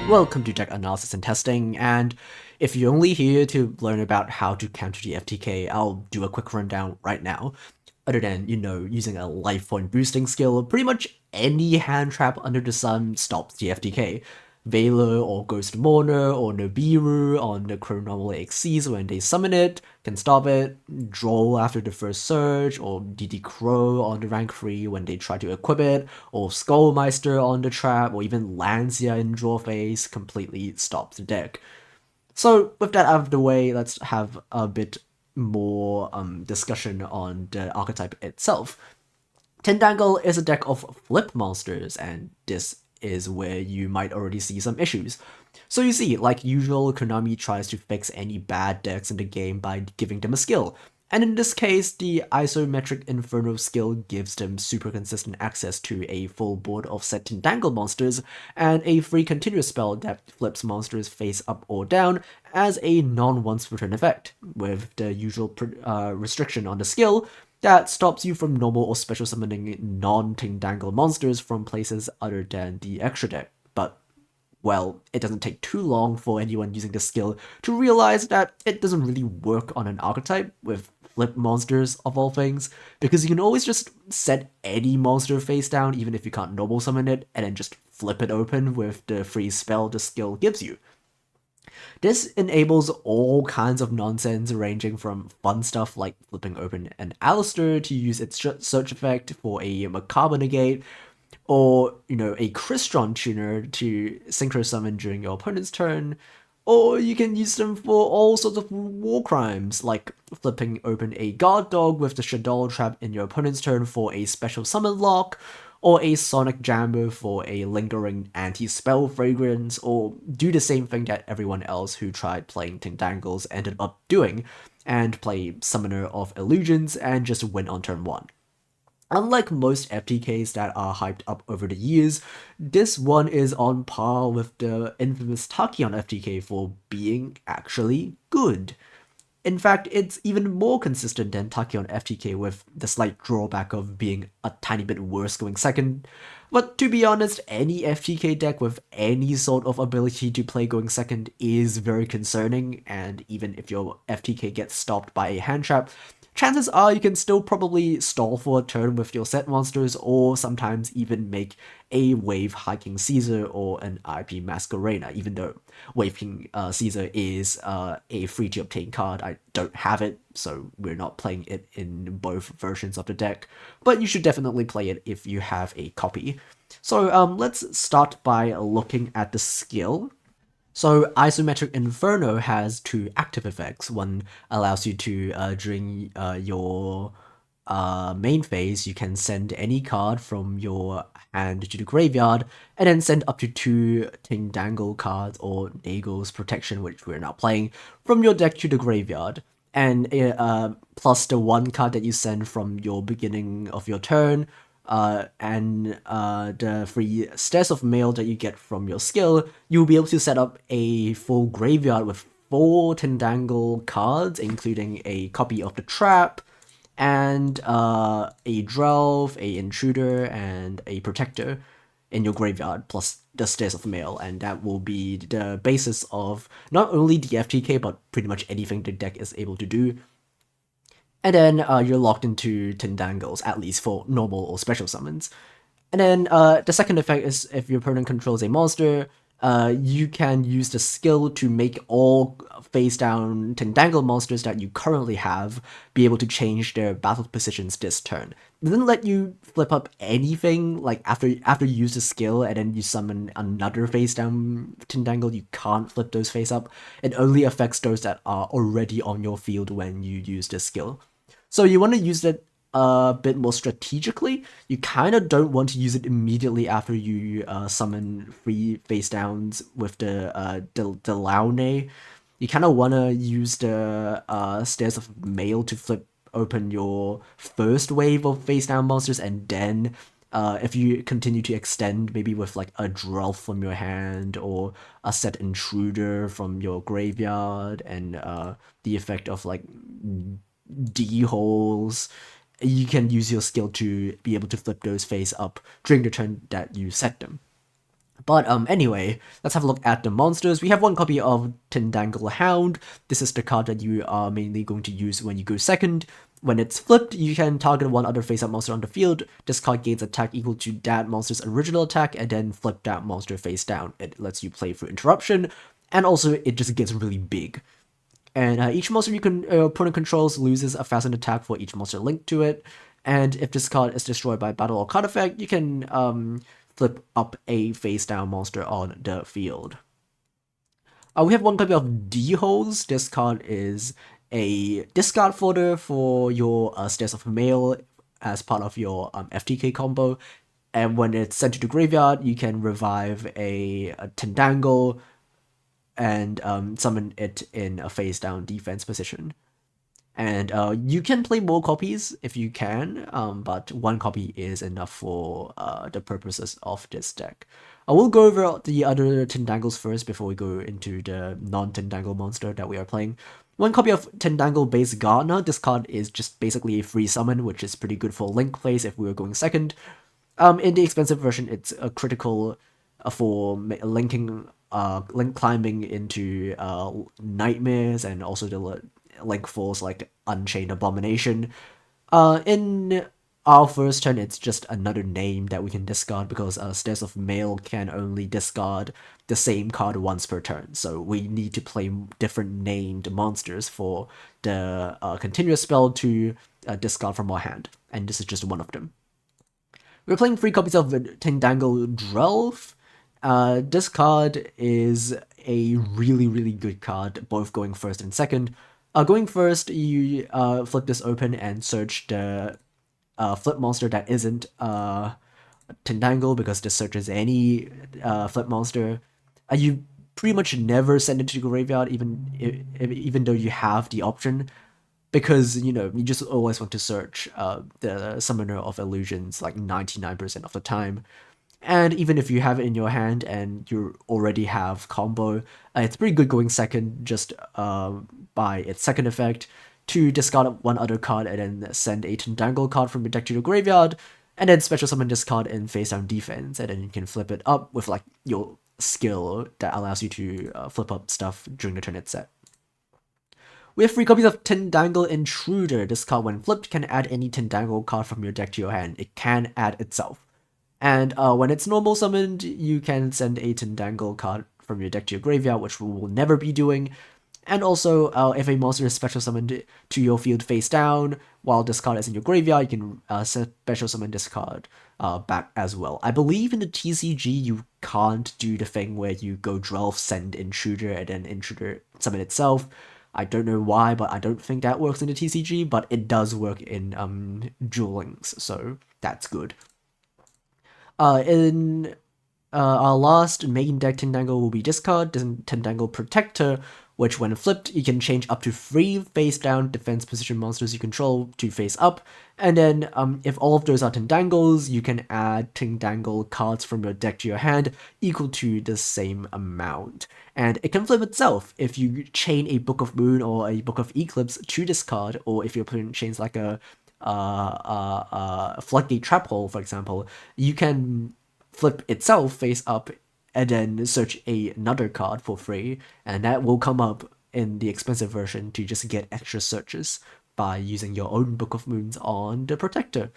Welcome to Deck Analysis and Testing, and if you're only here to learn about how to counter the FTK, I'll do a quick rundown right now. Other than, using a life point boosting skill, pretty much any hand trap under the sun stops the FTK. Veiler or Ghost Mourner or Nibiru on the Chronomal XCs when they summon it can stop it, Droll after the first surge, or DD Crow on the rank 3 when they try to equip it, or Skullmeister on the trap, or even Lancia in draw phase completely stops the deck. So with that out of the way, let's have a bit more discussion on the archetype itself. Tindangle is a deck of flip monsters, and this is where you might already see some issues. So you see, like usual, Konami tries to fix any bad decks in the game by giving them a skill. And in this case, the Isometric Inferno skill gives them super consistent access to a full board of set Tindangle monsters, and a free continuous spell that flips monsters face up or down as a non-once per turn effect, with the usual restriction on the skill that stops you from normal or special summoning non-Tindangle monsters from places other than the extra deck. But, well, it doesn't take too long for anyone using this skill to realize that it doesn't really work on an archetype with flip monsters of all things, because you can always just set any monster face down even if you can't normal summon it, and then just flip it open with the free spell the skill gives you. This enables all kinds of nonsense, ranging from fun stuff like flipping open an Alistair to use its search effect for a Macabre negate, or, a Crystron tuner to synchro summon during your opponent's turn, or you can use them for all sorts of war crimes, like flipping open a guard dog with the Shaddoll trap in your opponent's turn for a special summon lock, or a Sonic Jammer for a lingering anti-spell fragrance, or do the same thing that everyone else who tried playing Tindangles ended up doing, and play Summoner of Illusions and just win on turn 1. Unlike most FTKs that are hyped up over the years, this one is on par with the infamous Tachyon FTK for being actually good. In fact, it's even more consistent than Tachyon FTK, with the slight drawback of being a tiny bit worse going second. But to be honest, any FTK deck with any sort of ability to play going second is very concerning, and even if your FTK gets stopped by a hand trap, chances are you can still probably stall for a turn with your set monsters, or sometimes even make a Wave Hiking Caesar or an IP Masquerena, even though Wave King Caesar is a free to obtain card. I don't have it, so we're not playing it in both versions of the deck, but you should definitely play it if you have a copy. So let's start by looking at the skill. So Isometric Inferno has two active effects. One allows you to, during your main phase, you can send any card from your hand to the graveyard, and then send up to 2 Tindangle cards or Nagel's Protection, which we're not playing, from your deck to the graveyard. And plus the one card that you send from your beginning of your turn, and the free Stairs of Mail that you get from your skill, you'll be able to set up a full graveyard with 4 Tindangle cards, including a copy of the Trap, and a Drelv, a Intruder, and a Protector in your graveyard, plus the Stairs of Mail, and that will be the basis of not only the FTK, but pretty much anything the deck is able to do. And then you're locked into Tindangles, at least for normal or special summons. And then the second effect is if your opponent controls a monster, you can use the skill to make all face-down Tindangle monsters that you currently have be able to change their battle positions this turn. It doesn't let you flip up anything, like after you use the skill and then you summon another face-down Tindangle, you can't flip those face up. It only affects those that are already on your field when you use the skill. So you want to use it a bit more strategically. You kind of don't want to use it immediately after you summon 3 face downs with the Delaunay. You kind of want to use the Stairs of Mail to flip open your first wave of face down monsters, and then if you continue to extend, maybe with like a Drelf from your hand or a set Intruder from your graveyard, and the effect of like D-holes, you can use your skill to be able to flip those face up during the turn that you set them. But anyway, let's have a look at the monsters. We have one copy of Tindangle Hound. This is the card that you are mainly going to use when you go second. When it's flipped, you can target one other face-up monster on the field. This card gains attack equal to that monster's original attack, and then flip that monster face down. It lets you play through interruption, and also it just gets really big. And each monster your opponent controls loses a fastened attack for each monster linked to it. And if this card is destroyed by battle or card effect, you can flip up a face down monster on the field. We have one copy of D-Holes. This card is a discard fodder for your Stairs of Mail as part of your FTK combo. And when it's sent to the graveyard, you can revive a Tindangle and summon it in a face down defense position. And you can play more copies if you can, but one copy is enough for the purposes of this deck. I will go over the other Tindangles first before we go into the non-Tindangle monster that we are playing. One copy of Tindangle Base Gardener. This card is just basically a free summon, which is pretty good for link plays if we were going second. In the expensive version, it's a critical for link climbing into nightmares and also the link force like Unchained Abomination. In our first turn, it's just another name that we can discard because Stairs of Mail can only discard the same card once per turn. So we need to play different named monsters for the continuous spell to discard from our hand. And this is just one of them. We're playing 3 copies of Tindangle Drelf. This card is a really good card, both going first and second. Going first, you flip this open and search the flip monster that isn't Tindangle, because this searches any flip monster. You pretty much never send it to the graveyard, even though you have the option, because, you know, you just always want to search the Summoner of Illusions like 99% of the time. And even if you have it in your hand and you already have combo, it's pretty good going second just by its second effect to discard one other card and then send a Tindangle card from your deck to your graveyard, and then special summon this card in face down defense, and then you can flip it up with like your skill that allows you to flip up stuff during the turn it's set. We have 3 copies of Tindangle Intruder. This card, when flipped, can add any Tindangle card from your deck to your hand. It can add itself. And when it's normal summoned, you can send a Tindangle card from your deck to your graveyard, which we will never be doing. And also, if a monster is special summoned to your field face down, while this card is in your graveyard, you can special summon this card back as well. I believe in the TCG, you can't do the thing where you go Drelf, send Intruder, and then Intruder summon itself. I don't know why, but I don't think that works in the TCG, but it does work in Duel Links, so that's good. In our last main deck, Tindangle will be discard Tindangle Protector, which when flipped, you can change up to 3 face down defense position monsters you control to face up, and then if all of those are Tindangles, you can add Tindangle cards from your deck to your hand equal to the same amount. And it can flip itself if you chain a Book of Moon or a Book of Eclipse to this card, or if your opponent chains like a Floodgate Trap Hole, for example, you can flip itself face up and then search another card for free, and that will come up in the expensive version to just get extra searches by using your own Book of Moons on the Protector.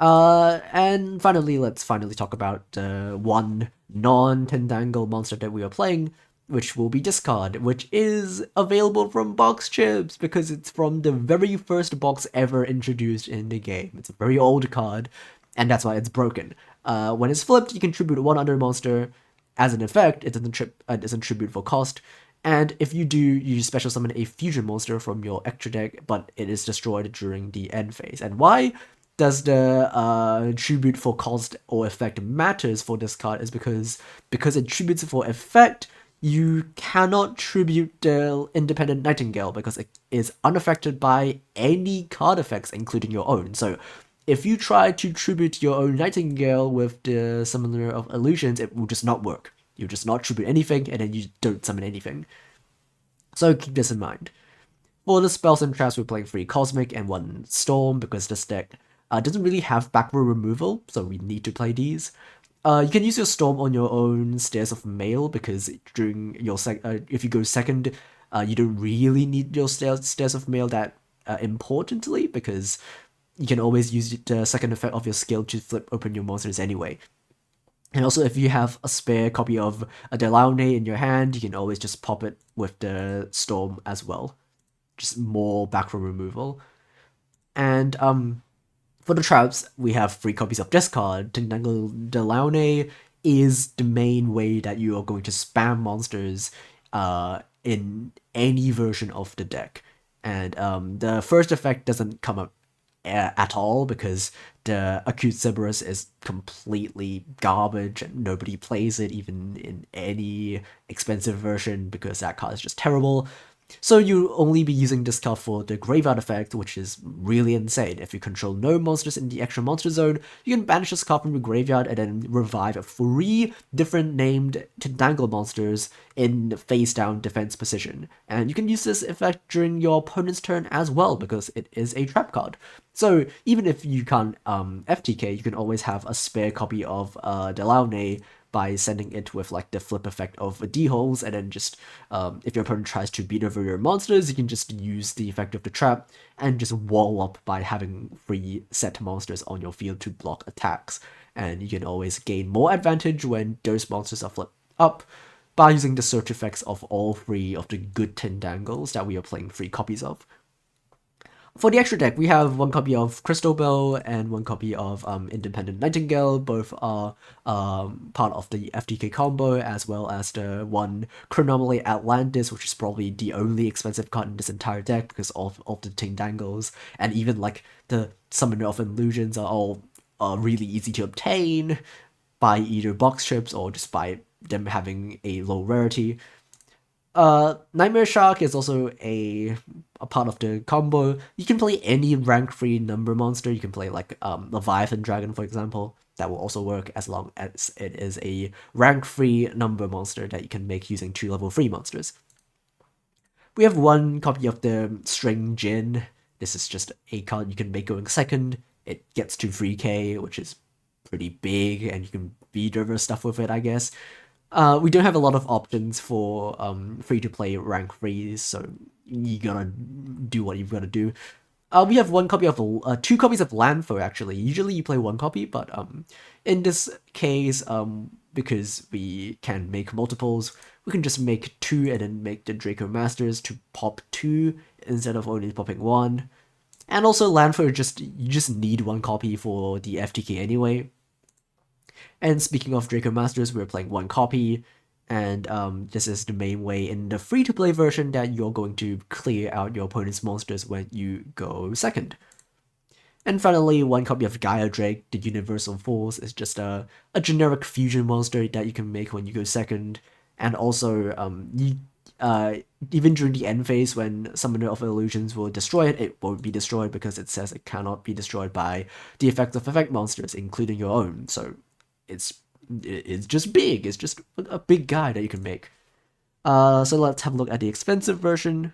And finally, let's talk about the one non-Tindangle monster that we are playing, which will be discard, which is available from box chips because it's from the very first box ever introduced in the game. It's a very old card, and that's why it's broken. When it's flipped, you can tribute one other monster. As an effect, it doesn't tribute for cost. And if you do, you special summon a fusion monster from your extra deck, but it is destroyed during the end phase. And why does the tribute for cost or effect matters for this card is because it tributes for effect, you cannot tribute the Independent Nightingale because it is unaffected by any card effects, including your own. So if you try to tribute your own Nightingale with the Summoner of Illusions, it will just not work. You just not tribute anything, and then you don't summon anything. So keep this in mind. For the spells and traps, we're playing 3 Cosmic and 1 Storm, because this deck doesn't really have back row removal, so we need to play these. You can use your storm on your own stairs of mail because during your if you go second, you don't really need your stairs of mail that importantly because you can always use the second effect of your skill to flip open your monsters anyway. And also, if you have a spare copy of a Delaunay in your hand, you can always just pop it with the storm as well. Just more back row removal. And for the traps, we have 3 copies of discard. Tindangle Delaunay is the main way that you are going to spam monsters in any version of the deck. And the first effect doesn't come up at all because the Acute Cerberus is completely garbage and nobody plays it even in any expensive version because that card is just terrible. So you only be using this card for the Graveyard effect, which is really insane. If you control no monsters in the extra monster zone, you can banish this card from your graveyard and then revive 3 different named Tindangle monsters in face down defense position. And you can use this effect during your opponent's turn as well because it is a trap card. So even if you can't FTK, you can always have a spare copy of Delaunay by sending it with like the flip effect of D-holes, and then just if your opponent tries to beat over your monsters, you can just use the effect of the trap and just wall up by having 3 set monsters on your field to block attacks. And you can always gain more advantage when those monsters are flipped up by using the search effects of all 3 of the good Tindangles that we are playing 3 copies of. For the extra deck, we have 1 copy of Crystal Bell and 1 copy of Independent Nightingale. Both are part of the FTK combo, as well as the 1 Chronomaly Atlantis, which is probably the only expensive card in this entire deck because of the Tindangles, and even like the Summoner of Illusions are all really easy to obtain by either box chips or just by them having a low rarity. Nightmare Shark is also a part of the combo. You can play any rank 3 number monster. You can play like Leviathan Dragon, for example. That will also work as long as it is a rank 3 number monster that you can make using 2 level 3 monsters. We have 1 copy of the String Jin. This is just a card you can make going second. It gets to 3k, which is pretty big, and you can beat over stuff with it, I guess. We don't have a lot of options for free-to-play rank 3s, so you gotta do what you've gotta do. We have 1 copy of 2 copies of Landfo, actually. Usually you play 1 copy, but in this case, because we can make multiples, we can just make 2 and then make the Draco Masters to pop 2 instead of only popping 1. And also Landfo, you just need 1 copy for the FTK anyway. And speaking of Draco Masters, we're playing 1 copy, and this is the main way in the free-to-play version that you're going to clear out your opponent's monsters when you go second. And finally, 1 copy of Gaia Drake, the Universal Force, is just a generic fusion monster that you can make when you go second, and also even during the end phase when Summoner of Illusions will destroy it, it won't be destroyed because it says it cannot be destroyed by the effects of effect monsters, including your own, so it's just big. It's just a big guy that you can make. So let's have a look at the expensive version.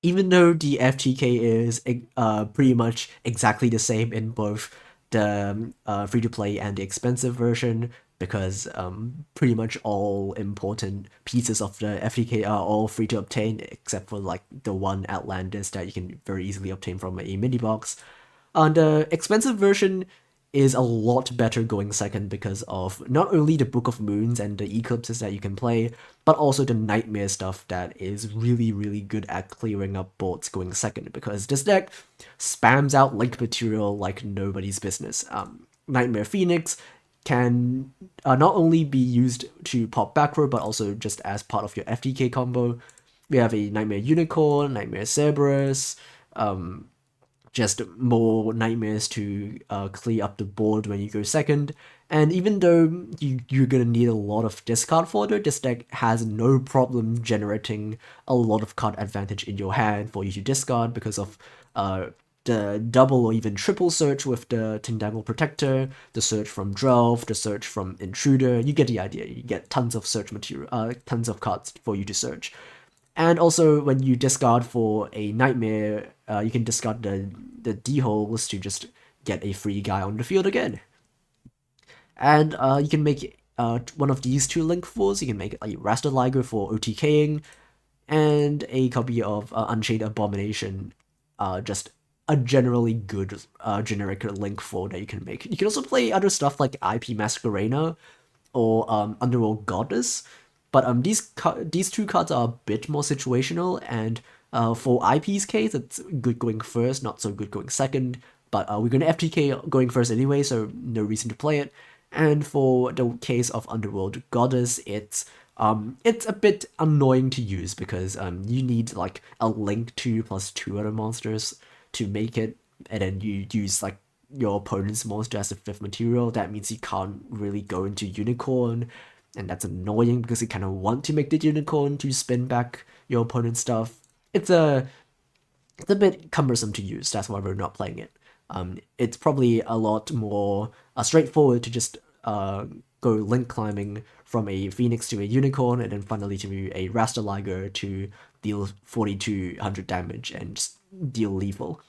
Even though the FTK is pretty much exactly the same in both the free-to-play and the expensive version, because pretty much all important pieces of the FTK are all free to obtain, except for like the 1 Atlantis that you can very easily obtain from a mini box. The expensive version is a lot better going second because of not only the Book of Moons and the Eclipses that you can play, but also the Nightmare stuff that is really, really good at clearing up boards going second, because this deck spams out link material like nobody's business. Nightmare Phoenix can not only be used to pop back row, but also just as part of your FTK combo. We have a Nightmare Unicorn, Nightmare Cerberus, just more nightmares to clear up the board when you go second. And even though you're gonna need a lot of discard fodder, this deck has no problem generating a lot of card advantage in your hand for you to discard because of the double or even triple search with the Tindangle Protector, the search from Drelf, the search from Intruder. You get the idea. You get tons of search material, tons of cards for you to search. And also, when you discard for a Nightmare, you can discard the D-holes to just get a free guy on the field again. And you can make one of these two link fours. You can make a Raster Liger for OTKing, and a copy of Unchained Abomination, just a generally good generic link 4 that you can make. You can also play other stuff like IP Masquerena or Underworld Goddess, but these two cards are a bit more situational, and for IP's case, it's good going first, not so good going second, but we're going to FTK going first anyway, so no reason to play it. And for the case of Underworld Goddess, it's a bit annoying to use because you need like a link 2 plus 2 other monsters to make it, and then you use like your opponent's monster as a 5th material. That means you can't really go into Unicorn, and that's annoying because you kind of want to make the Unicorn to spin back your opponent's stuff. It's a bit cumbersome to use, that's why we're not playing it. It's probably a lot more straightforward to just go link climbing from a Phoenix to a Unicorn, and then finally to a Raster Liger to deal 4200 damage and just deal lethal.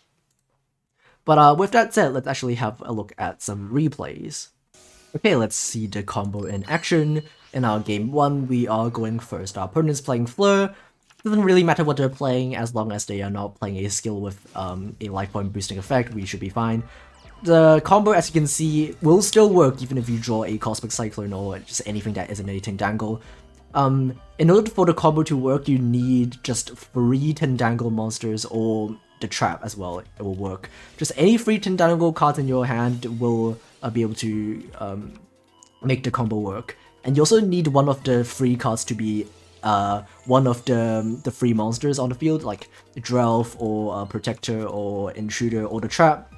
But with that said, let's actually have a look at some replays. Okay, let's see the combo in action. In our game 1, we are going first. Our opponent's playing Fleur. Doesn't really matter what they're playing, as long as they are not playing a skill with a life point boosting effect, we should be fine. The combo, as you can see, will still work even if you draw a Cosmic Cyclone or just anything that isn't a Tindangle. In order for the combo to work, you need just 3 Tindangle monsters or the trap as well. It will work. Just any 3 Tindangle cards in your hand will be able to make the combo work. And you also need one of the 3 cards to be one of the 3 monsters on the field, like Drelf or Protector or Intruder or the Trap.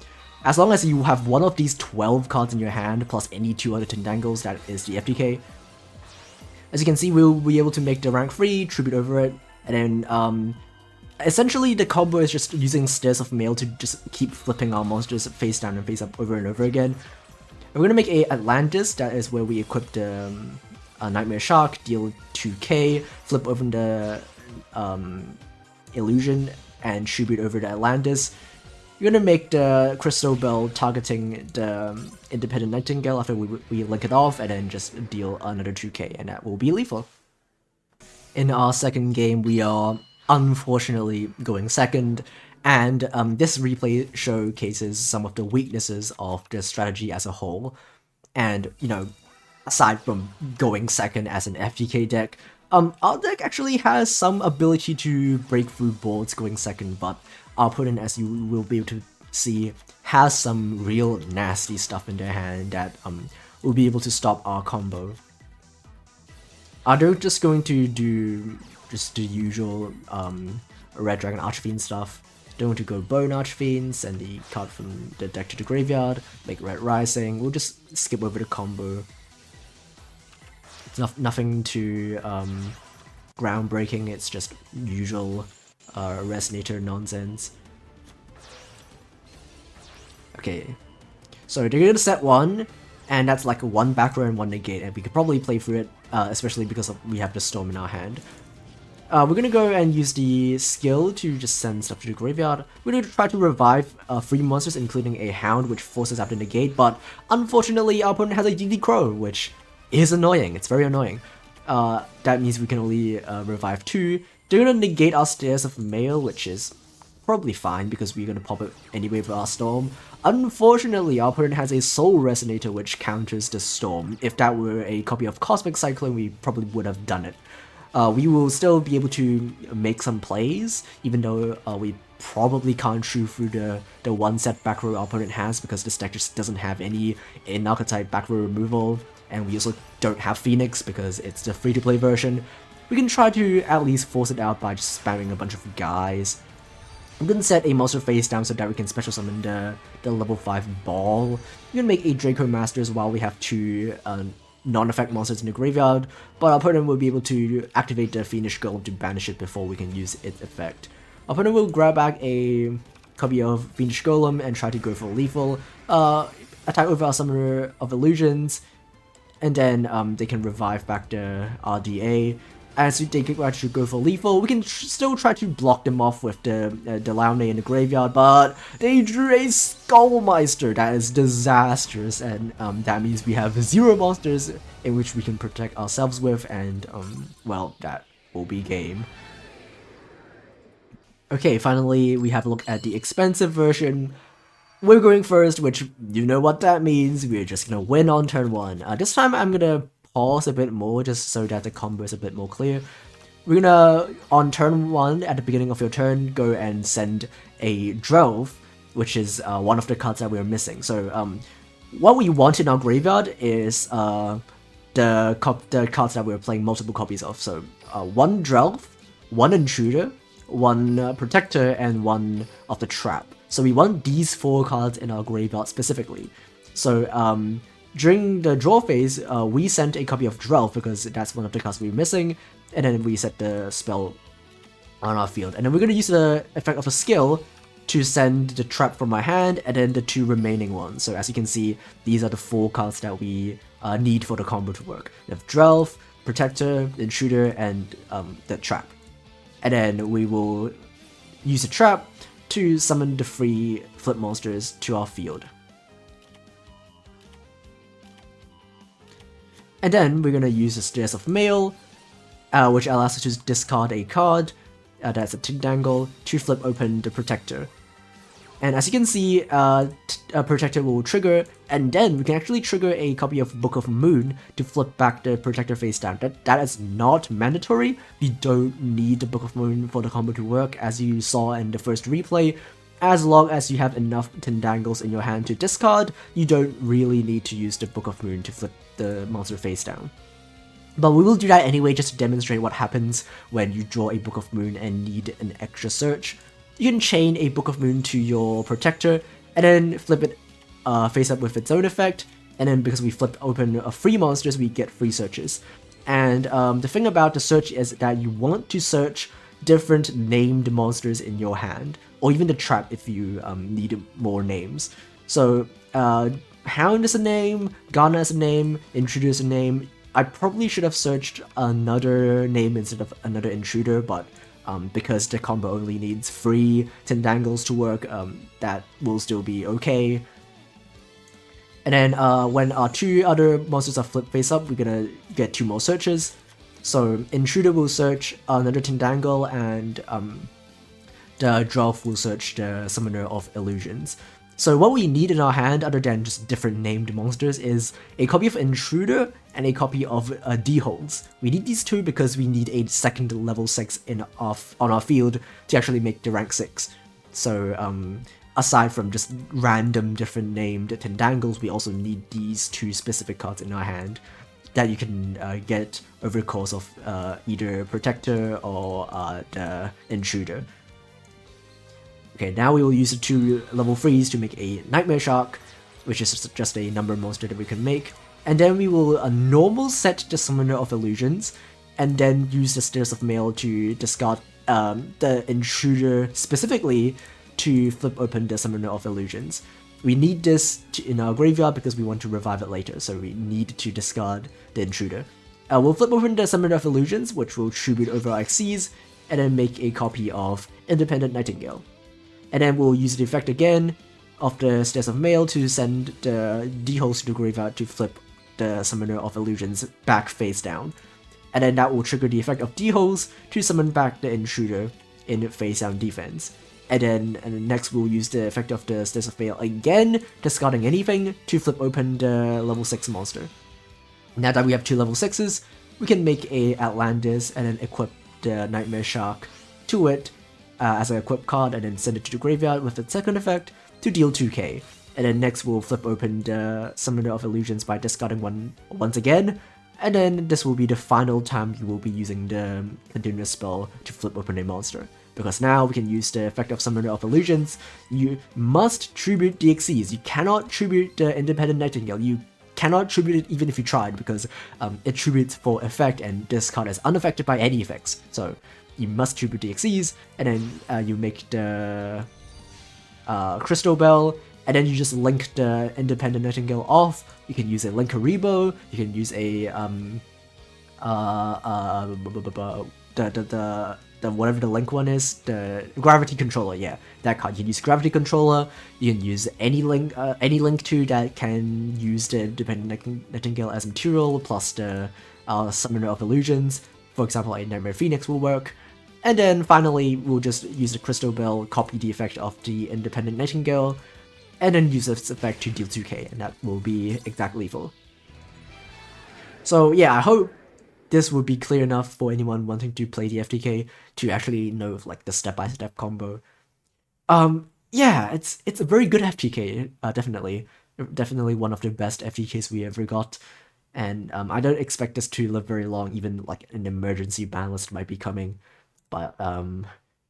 As long as you have one of these 12 cards in your hand, plus any 2 other Tindangles, that is the FTK. As you can see, we'll be able to make the rank 3, tribute over it, and then essentially the combo is just using Stairs of Mail to just keep flipping our monsters face down and face up over and over again. And we're going to make a Atlantis, that is where we equip the Nightmare Shark, deal 2k, flip over the Illusion, and tribute over the Atlantis. You're gonna make the Crystal Bell targeting the Independent Nightingale after we link it off, and then just deal another 2k, and that will be lethal. In our second game, we are unfortunately going second, and this replay showcases some of the weaknesses of the strategy as a whole. And, you know, aside from going second as an FTK deck, our deck actually has some ability to break through boards going second, but our opponent, as you will be able to see, has some real nasty stuff in their hand that will be able to stop our combo. They're just going to do just the usual Red Dragon Archfiend stuff. They're going to go Bone Archfiend, send the card from the deck to the graveyard, make Red Rising. We'll just skip over the combo. It's nothing too groundbreaking, it's just usual Resonator nonsense. Okay, so they're gonna set 1, and that's like 1 back row and 1 negate, and we could probably play through it, especially because we have the Storm in our hand. We're gonna go and use the skill to just send stuff to the graveyard. We're gonna try to revive 3 monsters, including a Hound, which forces out the negate, but unfortunately our opponent has a DD Crow, which is annoying. It's very annoying. That means we can only revive 2. They're gonna negate our Stairs of Mail, which is probably fine because we're gonna pop it anyway for our Storm. Unfortunately, our opponent has a Soul Resonator which counters the Storm. If that were a copy of Cosmic Cyclone, we probably would have done it. We will still be able to make some plays, even though we probably can't chew through the 1 set back row our opponent has, because this deck just doesn't have any in Archetype back row removal, and we also don't have Phoenix because it's the free-to-play version. We can try to at least force it out by just spamming a bunch of guys. I'm gonna set a monster face down so that we can special summon the level 5 ball. We're gonna make a Draco Masters while we have 2 non-effect monsters in the graveyard, but our opponent will be able to activate the Fiendish Golem to banish it before we can use its effect. Our opponent will grab back a copy of Fiendish Golem and try to go for lethal, attack over our Summoner of Illusions, and then they can revive back the RDA. as they try to go for lethal, we can still try to block them off with the Delaunay in the graveyard, but they drew a Skullmeister. That is disastrous, and that means we have 0 monsters in which we can protect ourselves with, and well, that will be game. Okay, finally we have a look at the expensive version. We're going first, which you know what that means. We're just gonna win on turn 1. This time I'm gonna pause a bit more just so that the combo is a bit more clear. We're gonna, on turn 1, at the beginning of your turn, go and send a Drove, which is one of the cards that we're missing. So what we want in our graveyard is the cards that we're playing multiple copies of. So 1 Drove, 1 Intruder, 1 Protector, and 1 of the Trap. So we want these 4 cards in our graveyard specifically. So during the draw phase, we sent a copy of Drove because that's one of the cards we're missing, and then we set the spell on our field. And then we're going to use the effect of a skill to send the Trap from my hand, and then the 2 remaining ones. So as you can see, these are the 4 cards that we need for the combo to work. We have Drove, Protector, Intruder, and the Trap. And then we will use the Trap to summon the 3 flip monsters to our field. And then we're going to use the Stairs of Mail, which allows us to discard a card, that's a Tindangle, to flip open the Protector. And as you can see, a Protector will trigger, and then we can actually trigger a copy of Book of Moon to flip back the Protector face down. That is not mandatory. We don't need the Book of Moon for the combo to work, as you saw in the first replay. As long as you have enough Tindangles in your hand to discard, you don't really need to use the Book of Moon to flip the monster face down. But we will do that anyway, just to demonstrate what happens when you draw a Book of Moon and need an extra search. You can chain a Book of Moon to your Protector, and then flip it face up with its own effect, and then because we flip open 3 monsters, we get 3 searches. And the thing about the search is that you want to search different named monsters in your hand, or even the Trap if you need more names. So Hound is a name, Ghana is a name, Intruder is a name. I probably should have searched another name instead of another Intruder, but because the combo only needs 3 Tindangles to work, that will still be okay. And then when our 2 other monsters are flipped face up, we're gonna get 2 more searches. So Intruder will search another Tindangle, and the Drove will search the Summoner of Illusions. So what we need in our hand, other than just different named monsters, is a copy of Intruder and a copy of D-Holes. We need these 2 because we need a second level 6 on our field to actually make the rank 6. So aside from just random different named Tindangles, we also need these 2 specific cards in our hand that you can get over the course of either Protector or the Intruder. Okay, now we will use the 2 level 3s to make a Nightmare Shark, which is just a number monster that we can make. And then we will normal set the Summoner of Illusions, and then use the Stairs of Mail to discard the Intruder specifically to flip open the Summoner of Illusions. We need this in our graveyard because we want to revive it later, so we need to discard the Intruder. We'll flip open the Summoner of Illusions, which will tribute over our Xyz, and then make a copy of Independent Nightingale. And then we'll use the effect again of the Stairs of Mail to send the D-Holes to the graveyard to flip the Summoner of Illusions back face down. And then that will trigger the effect of D-Holes to summon back the Intruder in face down defense. And then next we'll use the effect of the Stairs of Mail again, discarding anything, to flip open the level 6 monster. Now that we have 2 level 6s, we can make a Atlantis and then equip the Nightmare Shark to it as an equip card, and then send it to the graveyard with its second effect to deal 2k. And then next we'll flip open the Summoner of Illusions by discarding one once again, and then this will be the final time you will be using the continuous spell to flip open a monster. Because now we can use the effect of Summoner of Illusions. You must tribute the Xyz. You cannot tribute the Independent Nightingale. You cannot tribute it even if you tried, because it tributes for effect, and this card is unaffected by any effects. So you must tribute the Xyz, and then you make the Crystal Bell, and then you just link the Independent Nightingale off. You can use a Linkaribo, you can use a the whatever the link one is, the gravity controller. Yeah, that card. You can use gravity controller. You can use any link to that can use the Independent Nightingale as material plus the Summoner of Illusions. For example, a Nightmare Phoenix will work. And then finally, we'll just use the Crystal Bell, copy the effect of the Independent Nightingale, and then use this effect to deal 2k, and that will be exact lethal. So yeah, I hope this would be clear enough for anyone wanting to play the FTK to actually know like the step-by-step combo. Yeah, it's a very good FTK, definitely one of the best FTKs we ever got. And I don't expect this to live very long, even like an emergency ban list might be coming. But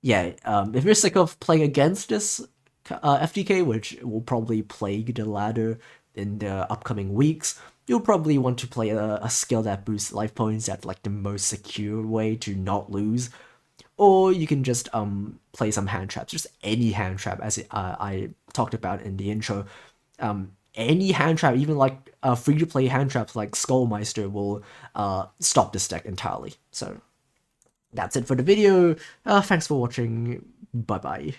yeah, if you're sick of playing against this FTK, which will probably plague the ladder in the upcoming weeks, you'll probably want to play a skill that boosts life points at like the most secure way to not lose. Or you can just play some hand traps, just any hand trap, as I talked about in the intro. Any hand trap, even like free-to-play hand traps like Skullmeister will stop this deck entirely. So that's it for the video. Thanks for watching. Bye bye.